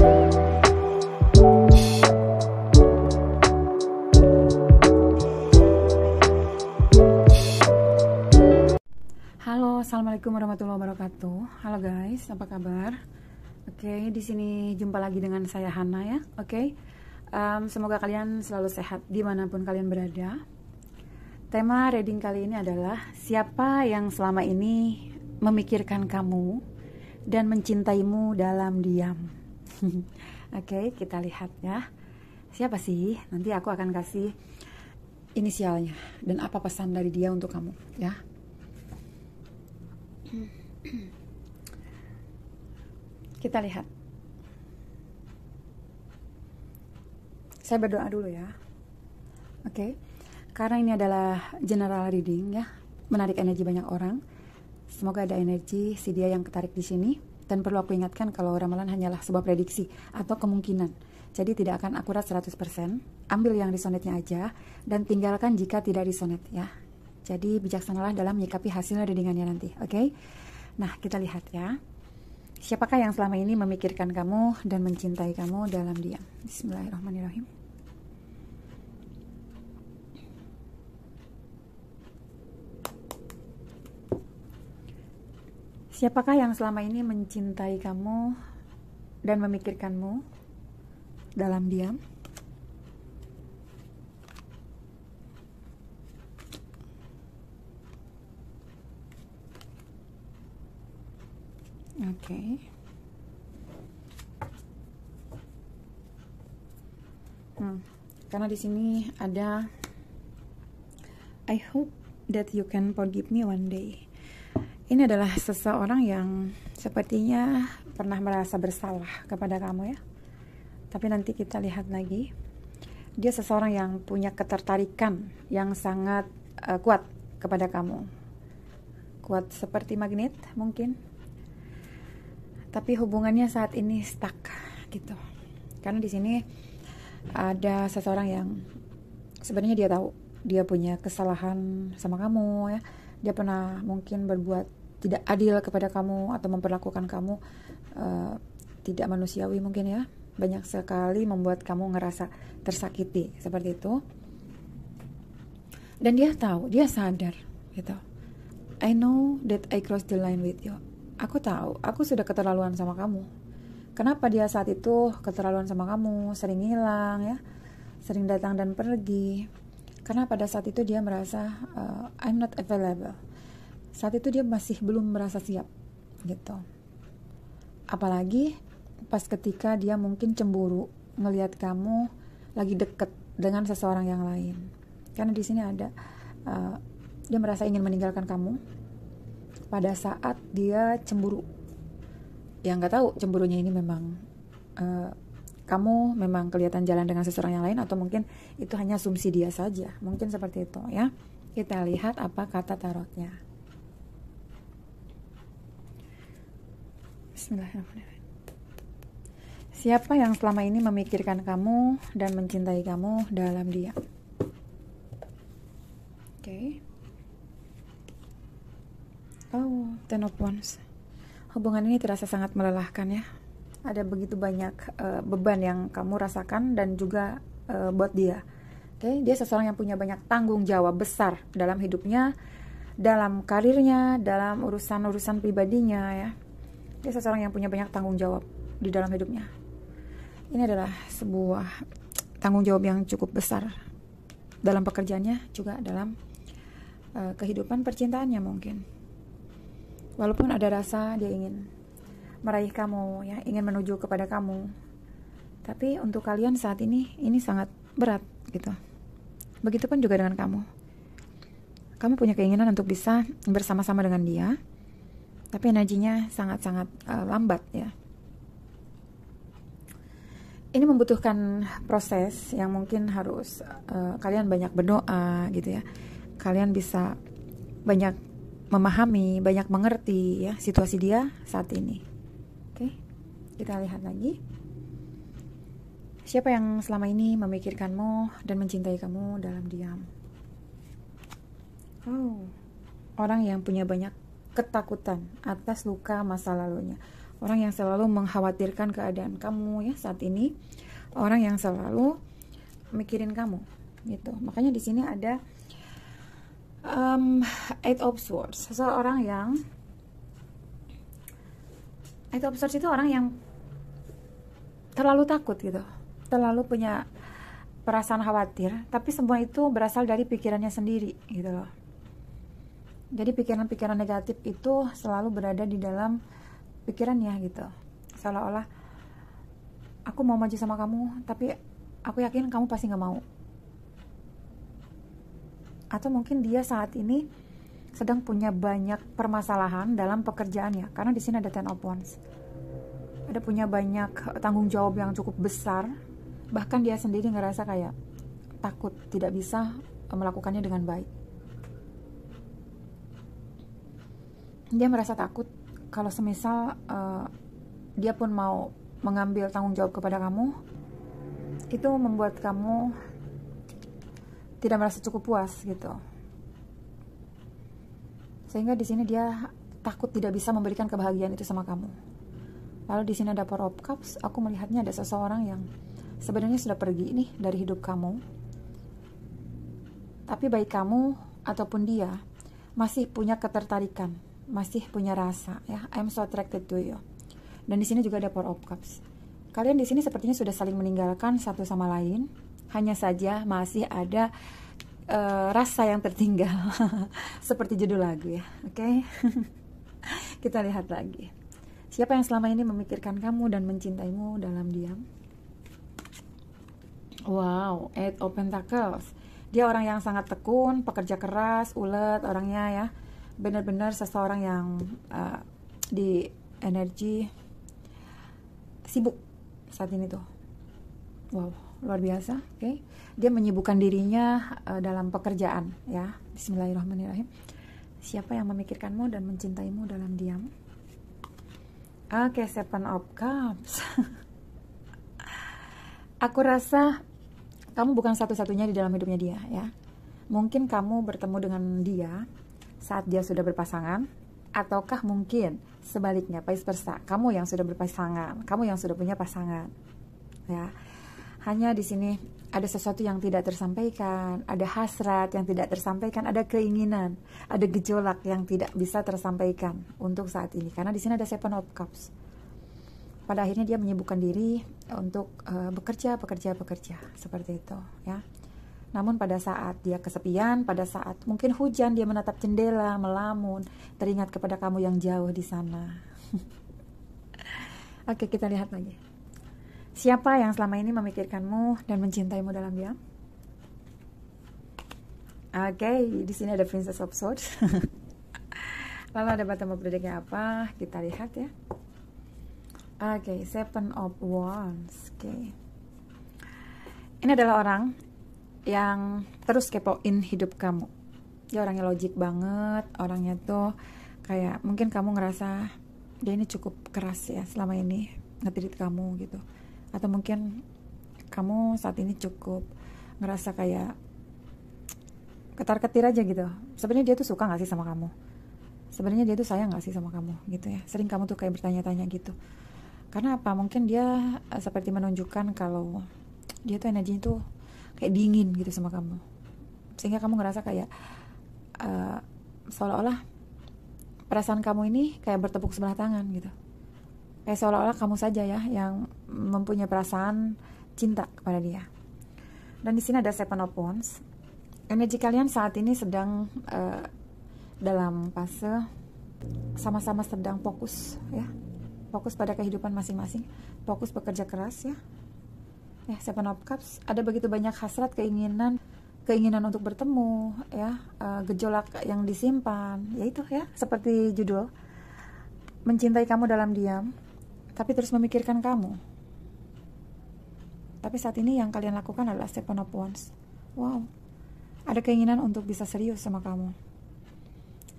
Halo, assalamualaikum warahmatullahi wabarakatuh. Halo guys, apa kabar? Oke, di sini jumpa lagi dengan saya Hana ya. Oke, semoga kalian selalu sehat dimanapun kalian berada. Tema reading kali ini adalah siapa yang selama ini memikirkan kamu dan mencintaimu dalam diam. Oke, kita lihat ya. Siapa sih? Nanti aku akan kasih inisialnya dan apa pesan dari dia untuk kamu ya. Kita lihat. Saya berdoa dulu ya. Oke. Karena ini adalah general reading ya, menarik energi banyak orang. Semoga ada energi si dia yang ketarik di sini. Dan perlu aku ingatkan kalau ramalan hanyalah sebuah prediksi atau kemungkinan. Jadi tidak akan akurat 100%. Ambil yang resonate-nya aja dan tinggalkan jika tidak resonate ya. Jadi bijaksanalah dalam menyikapi hasil readingannya nanti, oke? Nah, kita lihat ya. Siapakah yang selama ini memikirkan kamu dan mencintai kamu dalam diam? Bismillahirrahmanirrahim. Siapakah yang selama ini mencintai kamu dan memikirkanmu dalam diam? Oke. Karena di sini ada I hope that you can forgive me one day. Ini adalah seseorang yang sepertinya pernah merasa bersalah kepada kamu ya. Tapi nanti kita lihat lagi. Dia seseorang yang punya ketertarikan yang sangat kuat kepada kamu. Kuat seperti magnet mungkin. Tapi hubungannya saat ini stuck gitu. Karena di sini ada seseorang yang sebenarnya dia tahu dia punya kesalahan sama kamu ya. Dia pernah mungkin berbuat tidak adil kepada kamu atau memperlakukan kamu tidak manusiawi mungkin ya. Banyak sekali membuat kamu ngerasa tersakiti seperti itu. Dan dia tahu, dia sadar gitu. I know that I crossed the line with you. Aku tahu, aku sudah keterlaluan sama kamu. Kenapa dia saat itu keterlaluan sama kamu, sering hilang ya, sering datang dan pergi. Karena pada saat itu dia merasa I'm not available. Saat itu dia masih belum merasa siap gitu. Apalagi pas ketika dia mungkin cemburu ngelihat kamu lagi deket dengan seseorang yang lain. Karena di sini ada dia merasa ingin meninggalkan kamu pada saat dia cemburu. Yang nggak tahu cemburunya ini memang kamu memang kelihatan jalan dengan seseorang yang lain atau mungkin itu hanya asumsi dia saja. Mungkin seperti itu ya. Kita lihat apa kata tarotnya. Bismillahirrahmanirrahim. Siapa yang selama ini memikirkan kamu dan mencintai kamu dalam diam? Oke. Oh, Ten of Wands. Hubungan ini terasa sangat melelahkan ya. Ada begitu banyak beban yang kamu rasakan dan juga buat dia. Oke, dia seseorang yang punya banyak tanggung jawab besar dalam hidupnya, dalam karirnya, dalam urusan-urusan pribadinya ya. Dia seseorang yang punya banyak tanggung jawab di dalam hidupnya. Ini adalah sebuah tanggung jawab yang cukup besar dalam pekerjaannya, juga dalam kehidupan percintaannya mungkin. Walaupun ada rasa dia ingin meraih kamu ya, ingin menuju kepada kamu. Tapi untuk kalian saat ini sangat berat gitu. Begitupun juga dengan kamu. Kamu punya keinginan untuk bisa bersama-sama dengan dia. Tapi energinya sangat-sangat lambat ya. Ini membutuhkan proses yang mungkin harus kalian banyak berdoa gitu ya. Kalian bisa banyak memahami, banyak mengerti ya situasi dia saat ini. Oke, kita lihat lagi. Siapa yang selama ini memikirkanmu dan mencintai kamu dalam diam? Oh, orang yang punya banyak ketakutan atas luka masa lalunya. orang yang selalu mengkhawatirkan keadaan kamu ya saat ini, orang yang selalu mikirin kamu gitu. Makanya di sini ada Eight of Swords. Seseorang yang Eight of Swords itu orang yang terlalu takut gitu, terlalu punya perasaan khawatir, tapi semua itu berasal dari pikirannya sendiri gitu loh. Jadi pikiran-pikiran negatif itu selalu berada di dalam pikirannya gitu, seolah-olah aku mau maju sama kamu, tapi aku yakin kamu pasti nggak mau. Atau mungkin dia saat ini sedang punya banyak permasalahan dalam pekerjaannya, karena di sini ada Ten of Wands. Ada punya banyak tanggung jawab yang cukup besar, bahkan dia sendiri ngerasa kayak takut tidak bisa melakukannya dengan baik. Dia merasa takut kalau semisal dia pun mau mengambil tanggung jawab kepada kamu, itu membuat kamu tidak merasa cukup puas gitu. Sehingga di sini dia takut tidak bisa memberikan kebahagiaan itu sama kamu. Lalu di sini ada Four of Cups. Aku melihatnya ada seseorang yang sebenarnya sudah pergi nih dari hidup kamu, tapi baik kamu ataupun dia masih punya ketertarikan, masih punya rasa ya. I'm so attracted to you. Dan di sini juga ada Four of Cups. Kalian di sini sepertinya sudah saling meninggalkan satu sama lain. Hanya saja masih ada rasa yang tertinggal. Seperti judul lagu ya. Oke. Kita lihat lagi. Siapa yang selama ini memikirkan kamu dan mencintaimu dalam diam? Wow, Eight of Pentacles. Dia orang yang sangat tekun, pekerja keras, ulet orangnya ya. Benar-benar seseorang yang di energi sibuk saat ini tuh. Wow, luar biasa. Oke. Dia menyibukkan dirinya dalam pekerjaan ya. Bismillahirrahmanirrahim. Siapa yang memikirkanmu dan mencintaimu dalam diam? Oke, Seven of Cups. Aku rasa kamu bukan satu-satunya di dalam hidupnya dia ya. Mungkin kamu bertemu dengan dia saat dia sudah berpasangan, ataukah mungkin sebaliknya, vice versa, kamu yang sudah berpasangan, kamu yang sudah punya pasangan ya. Hanya di sini ada sesuatu yang tidak tersampaikan, ada hasrat yang tidak tersampaikan, ada keinginan, ada gejolak yang tidak bisa tersampaikan untuk saat ini. Karena di sini ada Seven of Cups. Pada akhirnya dia menyibukkan diri untuk bekerja seperti itu ya. Namun pada saat dia kesepian, pada saat mungkin hujan, dia menatap jendela, melamun, teringat kepada kamu yang jauh di sana. Oke, kita lihat lagi. Siapa yang selama ini memikirkanmu dan mencintaimu dalam diam? Oke, di sini ada Princess of Swords. Lalu ada bottom of the deck-nya apa? Kita lihat ya. Oke, Seven of Wands. Oke. Ini adalah orang yang terus kepoin hidup kamu. Dia orangnya logik banget, orangnya tuh kayak mungkin kamu ngerasa dia ini cukup keras ya selama ini nge-treat kamu gitu. Atau mungkin kamu saat ini cukup ngerasa kayak ketar-ketir aja gitu. Sebenarnya dia tuh suka gak sih sama kamu? Sebenarnya dia tuh sayang gak sih sama kamu gitu ya. Sering kamu tuh kayak bertanya-tanya gitu. Karena apa? Mungkin dia seperti menunjukkan kalau dia tuh energinya tuh kayak dingin gitu sama kamu. Sehingga kamu ngerasa kayak seolah-olah perasaan kamu ini kayak bertepuk sebelah tangan gitu. Kayak seolah-olah kamu saja ya yang mempunyai perasaan cinta kepada dia. Dan di sini ada Seven of Wands. Energi kalian saat ini sedang dalam fase sama-sama sedang fokus ya. Fokus pada kehidupan masing-masing, fokus bekerja keras ya. Ya, Seven of Cups, ada begitu banyak hasrat, keinginan untuk bertemu ya, gejolak yang disimpan, yaitu ya seperti judul, mencintai kamu dalam diam, tapi terus memikirkan kamu. Tapi saat ini yang kalian lakukan adalah Seven of Wands. Wow, ada keinginan untuk bisa serius sama kamu.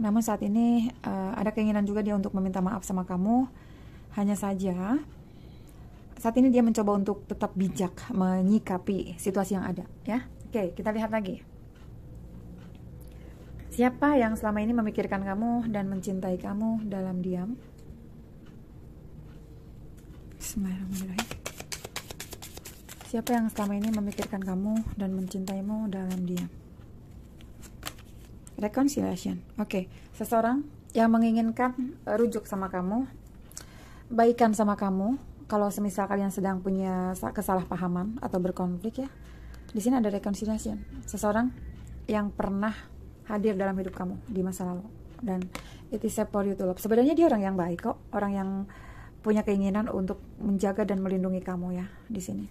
Namun saat ini ada keinginan juga dia untuk meminta maaf sama kamu. Hanya saja saat ini dia mencoba untuk tetap bijak menyikapi situasi yang ada ya. Oke, kita lihat lagi. Siapa yang selama ini memikirkan kamu dan mencintai kamu dalam diam? Bismillahirrahmanirrahim. Siapa yang selama ini memikirkan kamu dan mencintaimu dalam diam? Reconciliation. Oke, seseorang yang menginginkan rujuk sama kamu, baikan sama kamu. Kalau semisal kalian sedang punya kesalahpahaman atau berkonflik ya, di sini ada reconciliation. Seseorang yang pernah hadir dalam hidup kamu di masa lalu, dan it is for you to love. Sebenarnya dia orang yang baik kok, orang yang punya keinginan untuk menjaga dan melindungi kamu ya di sini.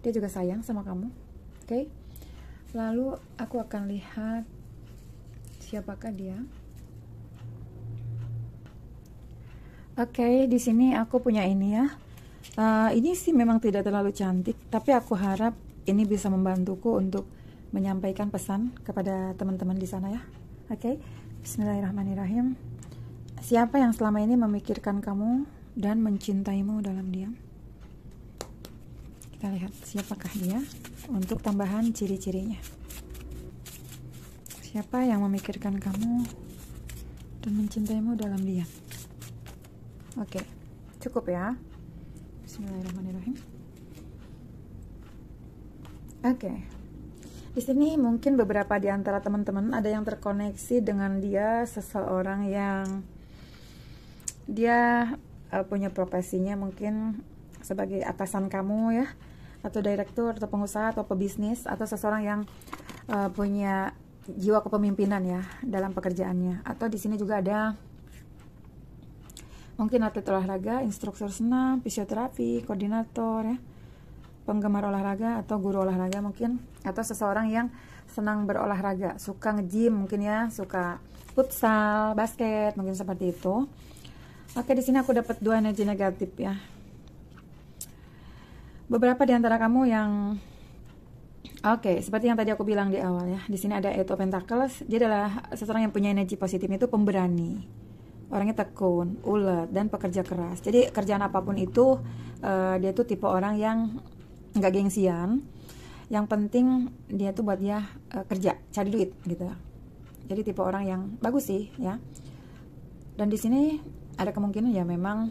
Dia juga sayang sama kamu. Oke. Lalu aku akan lihat siapakah dia. Oke, di sini aku punya ini ya. Ini sih memang tidak terlalu cantik, tapi aku harap ini bisa membantuku untuk menyampaikan pesan kepada teman-teman di sana ya. Oke. Bismillahirrahmanirrahim. Siapa yang selama ini memikirkan kamu dan mencintaimu dalam diam? Kita lihat siapakah dia untuk tambahan ciri-cirinya. Siapa yang memikirkan kamu dan mencintaimu dalam diam? Oke, cukup ya. Bismillahirrahmanirrahim. Oke. Di sini mungkin beberapa di antara teman-teman ada yang terkoneksi dengan dia, seseorang yang dia punya profesinya mungkin sebagai atasan kamu ya, atau direktur atau pengusaha atau pebisnis, atau seseorang yang punya jiwa kepemimpinan ya dalam pekerjaannya. Atau di sini juga ada mungkin atlet olahraga, instruktur senam, fisioterapi, koordinator ya, penggemar olahraga atau guru olahraga mungkin, atau seseorang yang senang berolahraga, suka nge-gym mungkin ya, suka futsal, basket, mungkin seperti itu. Oke, di sini aku dapat 2 energi negatif ya. Beberapa di antara kamu yang seperti yang tadi aku bilang di awal ya. Di sini ada Eight of Pentacles. Dia adalah seseorang yang punya energi positif, itu pemberani. Orangnya tekun, ulet, dan pekerja keras. Jadi kerjaan apapun itu dia tuh tipe orang yang nggak gengsian. Yang penting dia tuh buat dia kerja, cari duit gitu. Jadi tipe orang yang bagus sih ya. Dan di sini ada kemungkinan ya memang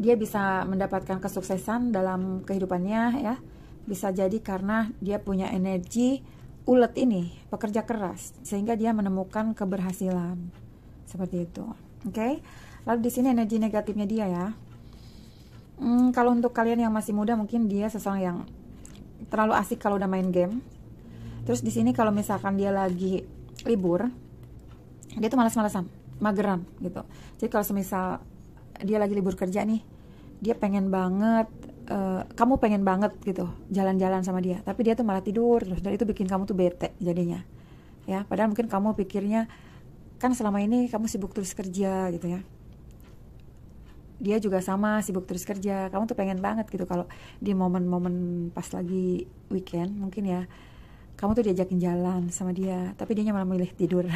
dia bisa mendapatkan kesuksesan dalam kehidupannya ya. Bisa jadi karena dia punya energi ulet ini, pekerja keras, sehingga dia menemukan keberhasilan seperti itu. Oke. Lalu di sini energi negatifnya dia ya. Kalau untuk kalian yang masih muda, mungkin dia seseorang yang terlalu asik kalau udah main game. Terus di sini kalau misalkan dia lagi libur, dia tuh malas-malasan, mageran gitu. Jadi kalau semisal dia lagi libur kerja nih, dia pengen banget, kamu pengen banget gitu jalan-jalan sama dia, tapi dia tuh malah tidur terus, dan itu bikin kamu tuh bete jadinya ya. Padahal mungkin kamu pikirnya kan selama ini kamu sibuk terus kerja gitu ya, dia juga sama sibuk terus kerja, kamu tuh pengen banget gitu kalau di momen-momen pas lagi weekend mungkin ya, kamu tuh diajakin jalan sama dia, tapi dia malah milih tidur.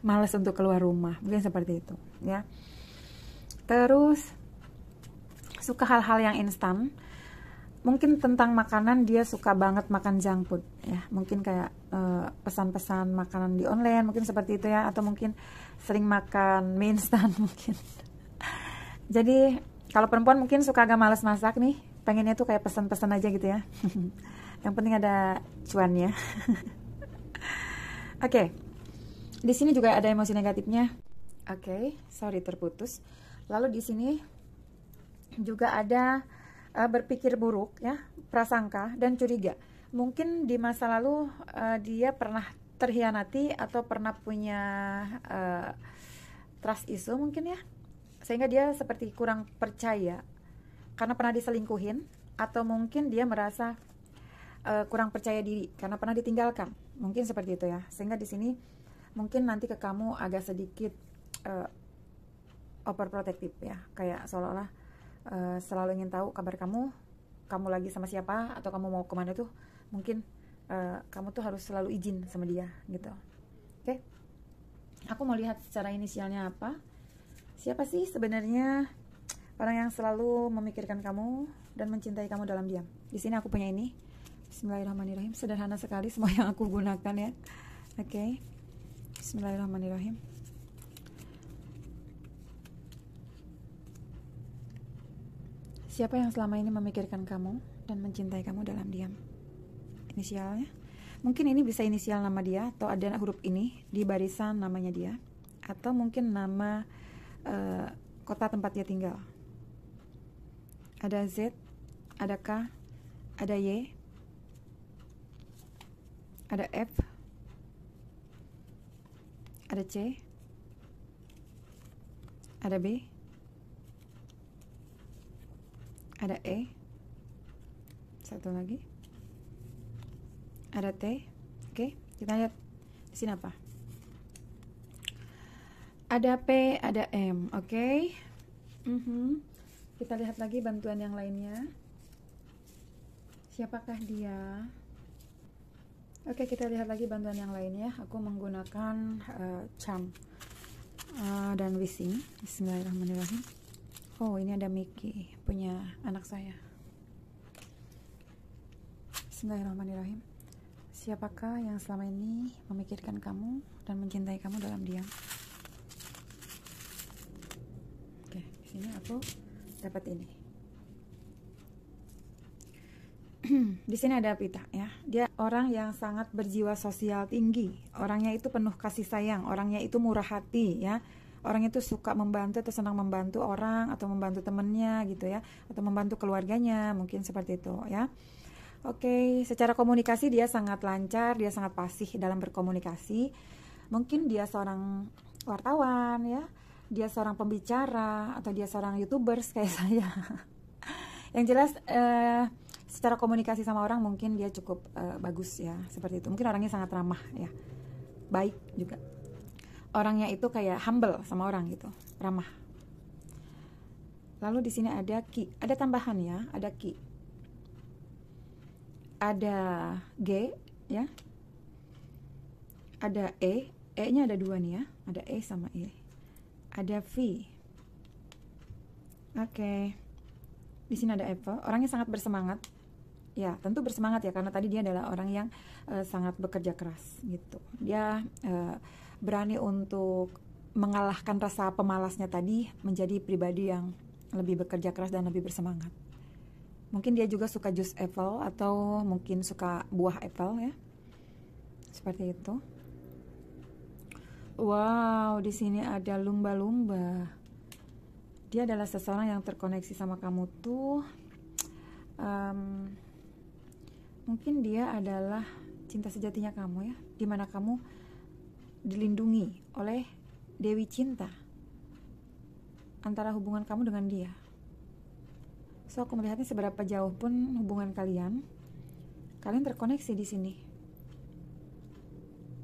Males untuk keluar rumah, mungkin seperti itu ya. Terus suka hal-hal yang instan, mungkin tentang makanan dia suka banget makan junk food ya, mungkin kayak pesan-pesan makanan di online mungkin seperti itu ya, atau mungkin sering makan mie instan mungkin. Jadi kalau perempuan mungkin suka agak malas masak nih, pengennya tuh kayak pesan-pesan aja gitu ya. Yang penting ada cuannya. Oke. Di sini juga ada emosi negatifnya. Oke, sorry terputus. Lalu di sini juga ada berpikir buruk ya, prasangka dan curiga. Mungkin di masa lalu dia pernah terhianati atau pernah punya trust issue mungkin ya, sehingga dia seperti kurang percaya karena pernah diselingkuhin, atau mungkin dia merasa kurang percaya diri karena pernah ditinggalkan, mungkin seperti itu ya. Sehingga di sini mungkin nanti ke kamu agak sedikit overprotective ya, kayak seolah-olah selalu ingin tahu kabar kamu lagi sama siapa, atau kamu mau kemana tuh, mungkin kamu tuh harus selalu izin sama dia gitu. Oke. Aku mau lihat secara inisialnya apa. Siapa sih sebenarnya orang yang selalu memikirkan kamu dan mencintai kamu dalam diam? Di sini aku punya ini. Bismillahirrahmanirrahim. Sederhana sekali semua yang aku gunakan ya. Oke. Bismillahirrahmanirrahim. Siapa yang selama ini memikirkan kamu dan mencintai kamu dalam diam? Inisialnya? Mungkin ini bisa inisial nama dia, atau ada huruf ini di barisan namanya dia, atau mungkin nama kota tempat dia tinggal. Ada Z, ada K, ada Y, ada F, ada C, ada B, ada E, satu lagi, ada T. Oke, kita lihat di sini apa? Ada P, ada M. Oke. Kita lihat lagi bantuan yang lainnya. Siapakah dia? Oke, kita lihat lagi bantuan yang lainnya. Aku menggunakan charm dan wishing. Bismillahirrahmanirrahim. Oh, ini ada Mickey, punya anak saya. Bismillahirrahmanirrahim. Siapakah yang selama ini memikirkan kamu dan mencintai kamu dalam diam? Oke, di sini aku dapat ini. Di sini ada pita ya. Dia orang yang sangat berjiwa sosial tinggi. Orangnya itu penuh kasih sayang, orangnya itu murah hati ya. Orang itu suka membantu atau senang membantu orang atau membantu temennya gitu ya, atau membantu keluarganya, mungkin seperti itu ya. Oke, secara komunikasi dia sangat lancar, dia sangat fasih dalam berkomunikasi. Mungkin dia seorang wartawan ya, dia seorang pembicara, atau dia seorang YouTubers kayak saya. Yang jelas secara komunikasi sama orang mungkin dia cukup bagus ya, seperti itu. Mungkin orangnya sangat ramah ya, baik juga. Orangnya itu kayak humble sama orang gitu, ramah. Lalu di sini ada Ki, ada tambahan ya, ada Ki, ada G ya, ada E-nya ada dua nih ya, ada E sama E, ada V. Oke. Di sini ada Apple, orangnya sangat bersemangat. Ya, tentu bersemangat ya, karena tadi dia adalah orang yang sangat bekerja keras gitu. Dia berani untuk mengalahkan rasa pemalasnya tadi menjadi pribadi yang lebih bekerja keras dan lebih bersemangat. Mungkin dia juga suka jus apple atau mungkin suka buah apple ya. Seperti itu. Wow, di sini ada lumba-lumba. Dia adalah seseorang yang terkoneksi sama kamu tuh. Mungkin dia adalah cinta sejatinya kamu ya, dimana kamu dilindungi oleh Dewi Cinta antara hubungan kamu dengan dia. So aku melihatnya seberapa jauh pun hubungan kalian terkoneksi di sini.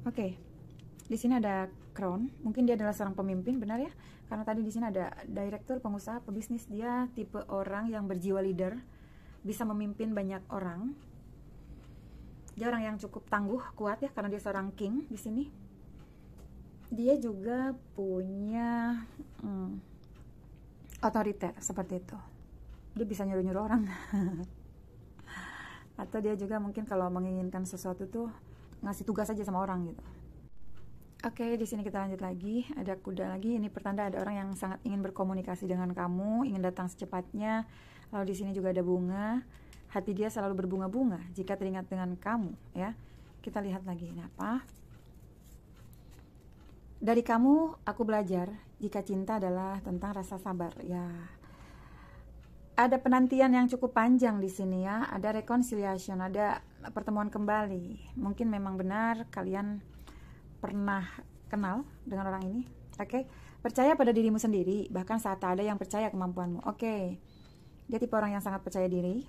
Oke. Di sini ada Crown, mungkin dia adalah seorang pemimpin, benar ya? Karena tadi di sini ada direktur, pengusaha, pebisnis. Dia tipe orang yang berjiwa leader, bisa memimpin banyak orang. Dia orang yang cukup tangguh, kuat ya, karena dia seorang king di sini. Dia juga punya otoriter seperti itu. Dia bisa nyuruh-nyuruh orang. Atau dia juga mungkin kalau menginginkan sesuatu tuh ngasih tugas aja sama orang gitu. Oke, di sini kita lanjut lagi. Ada kuda lagi. Ini pertanda ada orang yang sangat ingin berkomunikasi dengan kamu, ingin datang secepatnya. Lalu di sini juga ada bunga. Hati dia selalu berbunga-bunga jika teringat dengan kamu ya. Kita lihat lagi ini apa. Dari kamu aku belajar jika cinta adalah tentang rasa sabar ya. Ada penantian yang cukup panjang di sini ya, ada reconciliation, ada pertemuan kembali. Mungkin memang benar kalian pernah kenal dengan orang ini. Oke. Percaya pada dirimu sendiri, bahkan saat tak ada yang percaya kemampuanmu. Oke. Dia tipe orang yang sangat percaya diri.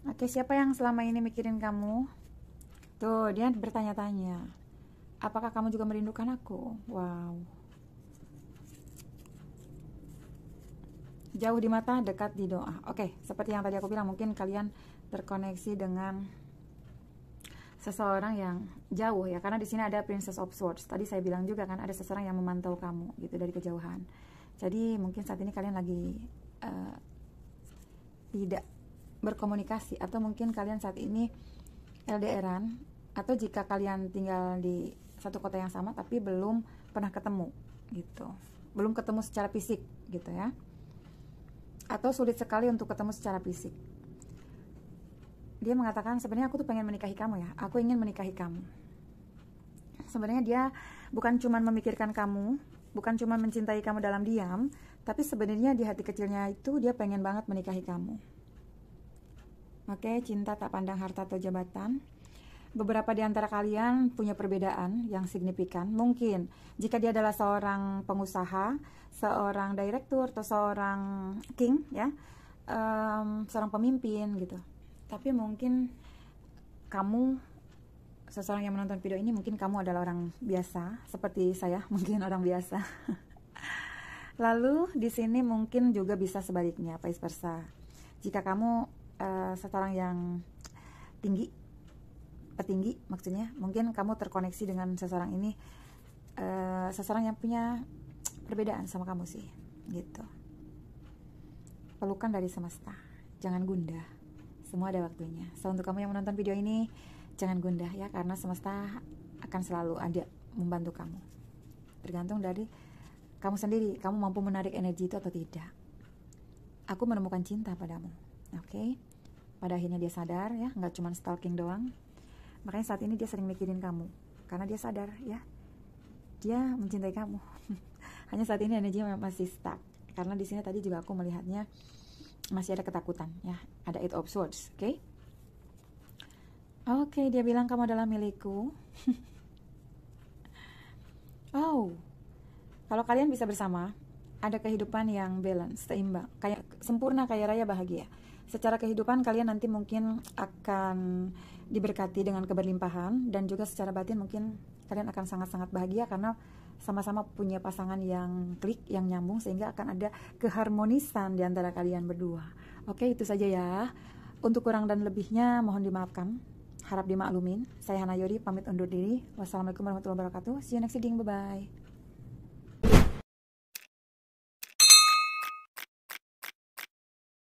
Oke, siapa yang selama ini mikirin kamu? Tuh, dia bertanya-tanya. Apakah kamu juga merindukan aku? Wow. Jauh di mata, dekat di doa. Oke, seperti yang tadi aku bilang, mungkin kalian terkoneksi dengan seseorang yang jauh ya, karena di sini ada Princess of Swords. Tadi saya bilang juga kan ada seseorang yang memantau kamu gitu dari kejauhan. Jadi mungkin saat ini kalian lagi tidak berkomunikasi, atau mungkin kalian saat ini LDRan, atau jika kalian tinggal di satu kota yang sama tapi belum pernah ketemu gitu, belum ketemu secara fisik gitu ya. atau sulit sekali untuk ketemu secara fisik. Dia mengatakan sebenarnya aku tuh pengen menikahi kamu ya, aku ingin menikahi kamu. Sebenarnya dia bukan cuma memikirkan kamu, bukan cuma mencintai kamu dalam diam, tapi sebenarnya di hati kecilnya itu dia pengen banget menikahi kamu. Oke, cinta tak pandang harta atau jabatan. Beberapa di antara kalian punya perbedaan yang signifikan. Mungkin jika dia adalah seorang pengusaha, seorang direktur atau seorang king ya, seorang pemimpin gitu. Tapi mungkin kamu, seseorang yang menonton video ini, mungkin kamu adalah orang biasa seperti saya, mungkin orang biasa. Lalu di sini mungkin juga bisa sebaliknya, vice versa. Jika kamu seseorang yang petinggi maksudnya, mungkin kamu terkoneksi dengan seseorang ini, seseorang yang punya perbedaan sama kamu sih, gitu. Pelukan dari semesta, jangan gundah, semua ada waktunya. So untuk kamu yang menonton video ini, jangan gundah ya, karena semesta akan selalu ada membantu kamu. Tergantung dari kamu sendiri, kamu mampu menarik energi itu atau tidak. Aku menemukan cinta padamu, oke? Pada akhirnya dia sadar ya, nggak cuma stalking doang. Makanya saat ini dia sering mikirin kamu, karena dia sadar ya, dia mencintai kamu. Hanya saat ini energinya masih stuck, karena di sini tadi juga aku melihatnya masih ada ketakutan ya, ada Eight of Swords, oke? Oke, dia bilang kamu adalah milikku. Oh, kalau kalian bisa bersama, ada kehidupan yang balance, seimbang, kayak sempurna, kaya raya, bahagia. Secara kehidupan kalian nanti mungkin akan diberkati dengan keberlimpahan, dan juga secara batin mungkin kalian akan sangat-sangat bahagia karena sama-sama punya pasangan yang klik, yang nyambung, sehingga akan ada keharmonisan di antara kalian berdua. Oke, itu saja ya. Untuk kurang dan lebihnya mohon dimaafkan, harap dimaklumin. Saya Hana Yori pamit undur diri. Wassalamualaikum warahmatullahi wabarakatuh. See you next reading. Bye bye.